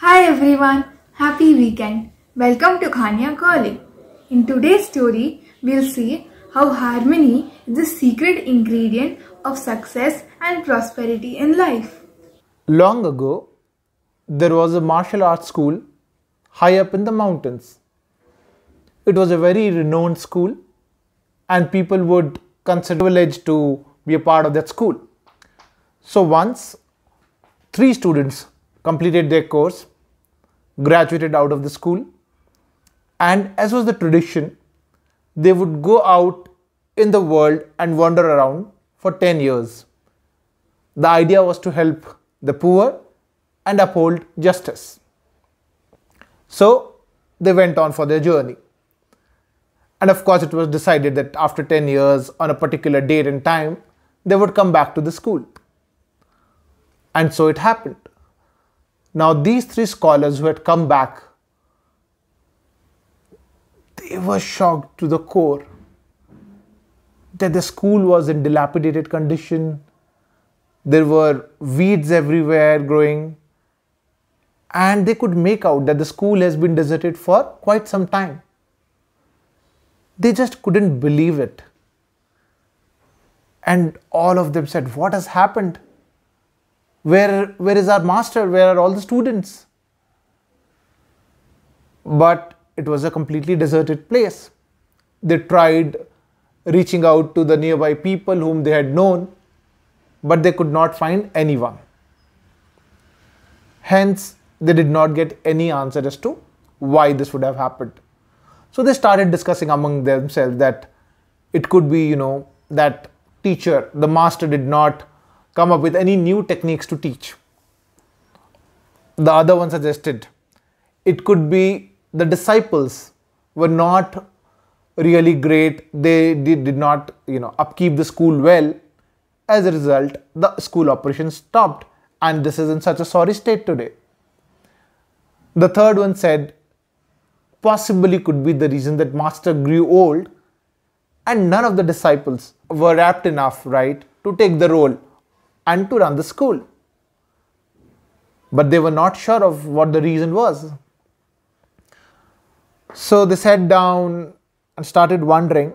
Hi everyone, happy weekend. Welcome to Khania Calling. In today's story, we'll see how harmony is the secret ingredient of success and prosperity in life. Long ago, there was a martial arts school high up in the mountains. It was a very renowned school, and people would consider privilege to be a part of that school. So once 3 students completed their course, graduated out of the school, and as was the tradition, they would go out in the world and wander around for 10 years. The idea was to help the poor and uphold justice. So they went on for their journey. And of course, it was decided that after 10 years, on a particular date and time, they would come back to the school. And so it happened. Now, these 3 scholars who had come back, they were shocked to the core that the school was in dilapidated condition. There were weeds everywhere growing, and they could make out that the school has been deserted for quite some time. They just couldn't believe it. And all of them said, "What has happened? Where is our master? Where are all the students?" But it was a completely deserted place. They tried reaching out to the nearby people whom they had known, but they could not find anyone. Hence, they did not get any answer as to why this would have happened. So they started discussing among themselves that it could be, that teacher, the master, did not come up with any new techniques to teach. The other one suggested it could be the disciples were not really great. They did not, upkeep the school well. As a result, the school operations stopped, and this is in such a sorry state today. The third one said possibly could be the reason that master grew old and none of the disciples were apt enough, right, to take the role and to run the school. But they were not sure of what the reason was. So they sat down and started wondering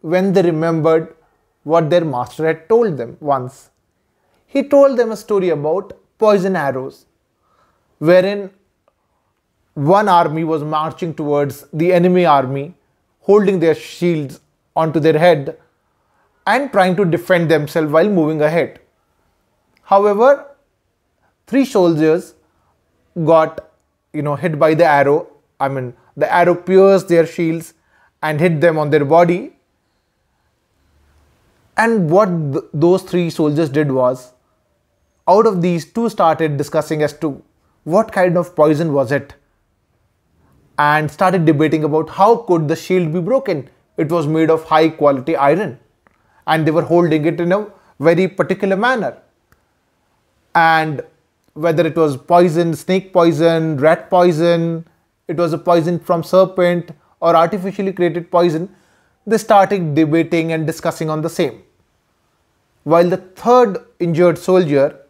when they remembered what their master had told them once. He told them a story about poison arrows, wherein one army was marching towards the enemy army, holding their shields onto their head and trying to defend themselves while moving ahead. However, 3 soldiers got, hit by the arrow. The arrow pierced their shields and hit them on their body. And what those 3 soldiers did was, out of these, 2 started discussing as to what kind of poison was it, and started debating about how could the shield be broken. It was made of high quality iron, and they were holding it in a very particular manner. And whether it was poison, snake poison, rat poison, it was a poison from serpent or artificially created poison, they started debating and discussing on the same. While the third injured soldier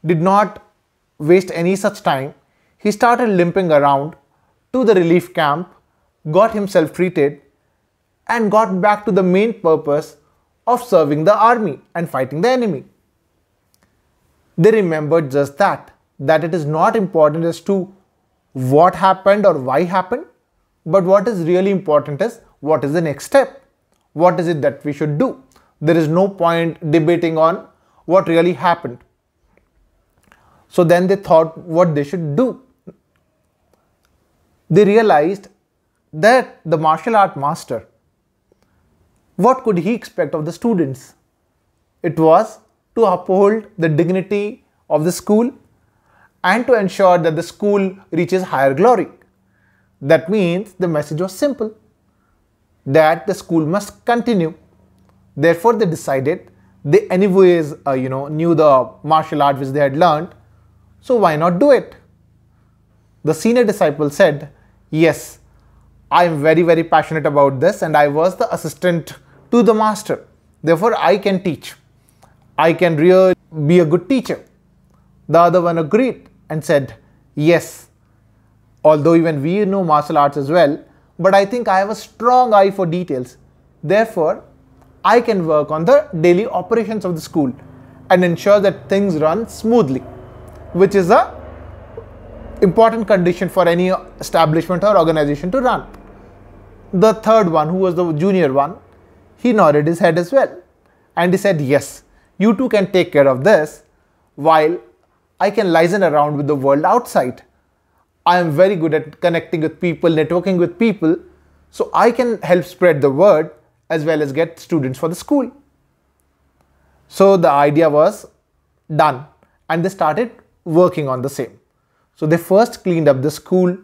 did not waste any such time, he started limping around to the relief camp, got himself treated, and got back to the main purpose of serving the army and fighting the enemy. They remembered just that it is not important as to what happened or why happened, but what is really important is what is the next step. What is it that we should do? There is no point debating on what really happened. So then they thought what they should do. They realized that the martial art master, what could he expect of the students? It was to uphold the dignity of the school and to ensure that the school reaches higher glory. That means the message was simple, that the school must continue. Therefore, they decided they anyways knew the martial art which they had learned, so why not do it? The senior disciple said, "Yes, I am very, very passionate about this, and I was the assistant to the master. Therefore, I can teach. I can really be a good teacher." The other one agreed and said, "Yes, Although even we know martial arts as well, but I think I have a strong eye for details. Therefore, I can work on the daily operations of the school and ensure that things run smoothly, which is a important condition for any establishment or organization to run. The third one, who was the junior one, he nodded his head as well. And he said, yes, you too can take care of this while I can liaison around with the world outside. I am very good at connecting with people, networking with people, so I can help spread the word as well as get students for the school. So the idea was done and they started working on the same. So they first cleaned up the school,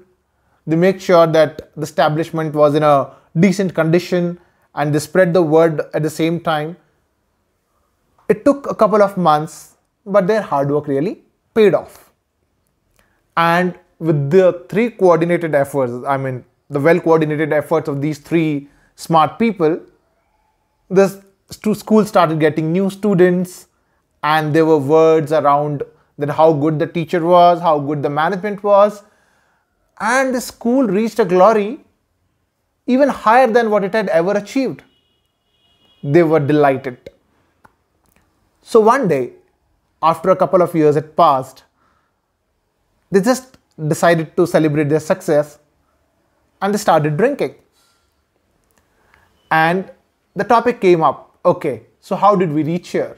they make sure that the establishment was in a decent condition and they spread the word at the same time. It took a couple of months, but their hard work really paid off. And with the three coordinated efforts, the well-coordinated efforts of these three smart people, the school started getting new students and there were words around that how good the teacher was, how good the management was, and the school reached a glory even higher than what it had ever achieved. They were delighted. So one day, after a couple of years had passed, they just decided to celebrate their success and they started drinking. And the topic came up, okay, so how did we reach here?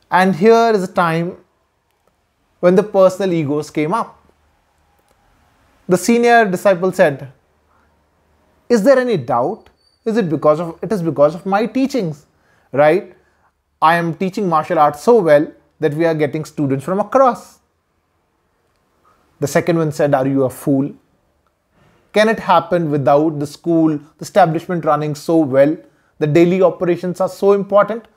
And here is a time when the personal egos came up. The senior disciple said, is there any doubt? It is because of my teachings, right? I am teaching martial arts so well that we are getting students from across. The second one said, are you a fool? Can it happen without the school, the establishment running so well? The daily operations are so important.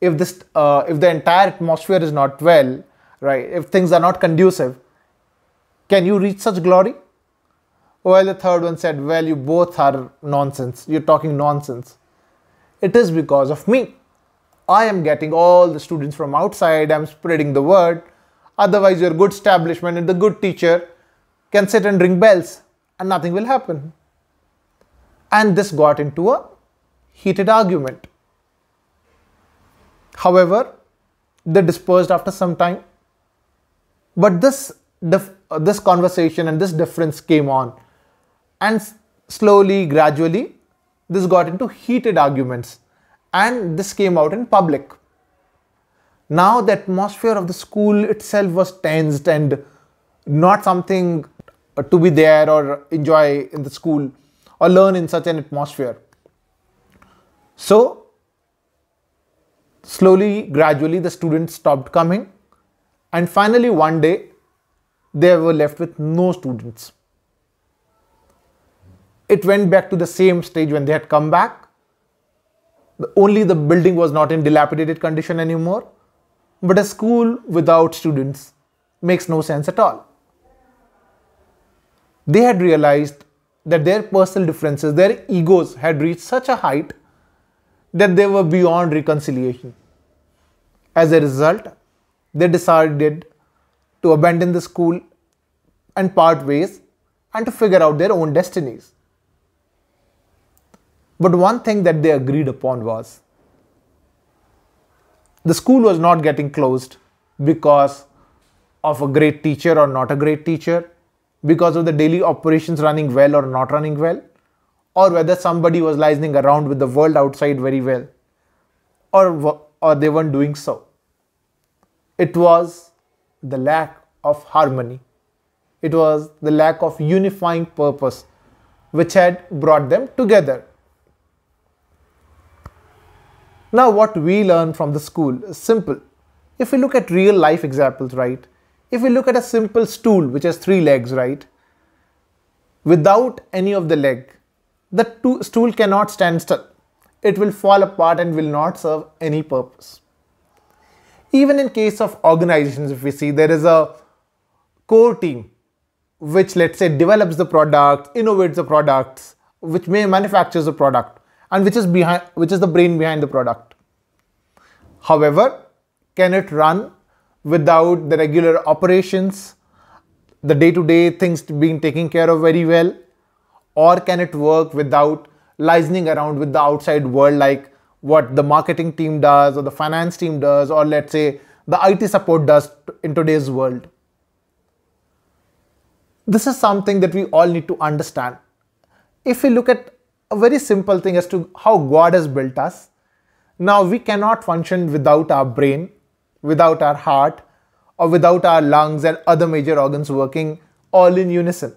If the entire atmosphere is not well, right? If things are not conducive, can you reach such glory? Well, the third one said, well, you both are nonsense. You're talking nonsense. It is because of me. I am getting all the students from outside. I'm spreading the word. Otherwise, your good establishment and the good teacher can sit and ring bells and nothing will happen. And this got into a heated argument. However, they dispersed after some time. But this conversation and this difference came on. And slowly, gradually, this got into heated arguments. And this came out in public. Now the atmosphere of the school itself was tensed and not something to be there or enjoy in the school or learn in such an atmosphere. So slowly, gradually the students stopped coming and finally one day they were left with no students. It went back to the same stage when they had come back. Only the building was not in dilapidated condition anymore. But a school without students makes no sense at all. They had realized that their personal differences, their egos had reached such a height that they were beyond reconciliation. As a result, they decided to abandon the school and part ways and to figure out their own destinies. But one thing that they agreed upon was the school was not getting closed because of a great teacher or not a great teacher, because of the daily operations running well or not running well, or whether somebody was liaising around with the world outside very well, or they weren't doing so. It was the lack of harmony. It was the lack of unifying purpose which had brought them together. Now what we learn from the school is simple. If we look at real life examples, right? If we look at a simple stool which has 3 legs, right? Without any of the leg, the stool cannot stand still. It will fall apart and will not serve any purpose. Even in case of organizations, if we see, there is a core team which, let's say, develops the product, innovates the products, which may manufactures the product, and which is the brain behind the product. However, can it run without the regular operations, the day-to-day things being taken care of very well? Or can it work without liaising around with the outside world, like what the marketing team does or the finance team does, or let's say the IT support does in today's world? This is something that we all need to understand. If we look at a very simple thing as to how God has built us, now we cannot function without our brain, without our heart, or without our lungs and other major organs working all in unison.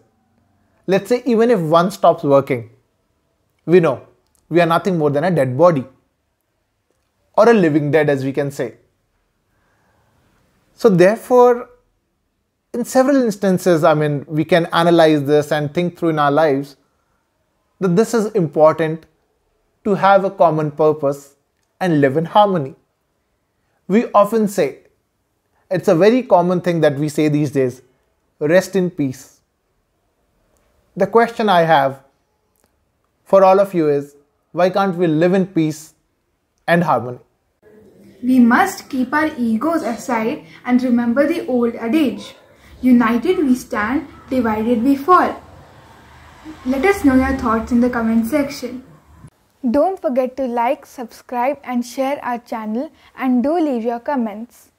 Let's say even if one stops working, we know we are nothing more than a dead body, or a living dead, as we can say. So therefore, in several instances, we can analyze this and think through in our lives that this is important to have a common purpose and live in harmony. We often say, it's a very common thing that we say these days, rest in peace. The question I have for all of you is, why can't we live in peace and harmony? We must keep our egos aside and remember the old adage, united we stand, divided we fall. Let us know your thoughts in the comment section. Don't forget to like, subscribe and share our channel, and do leave your comments.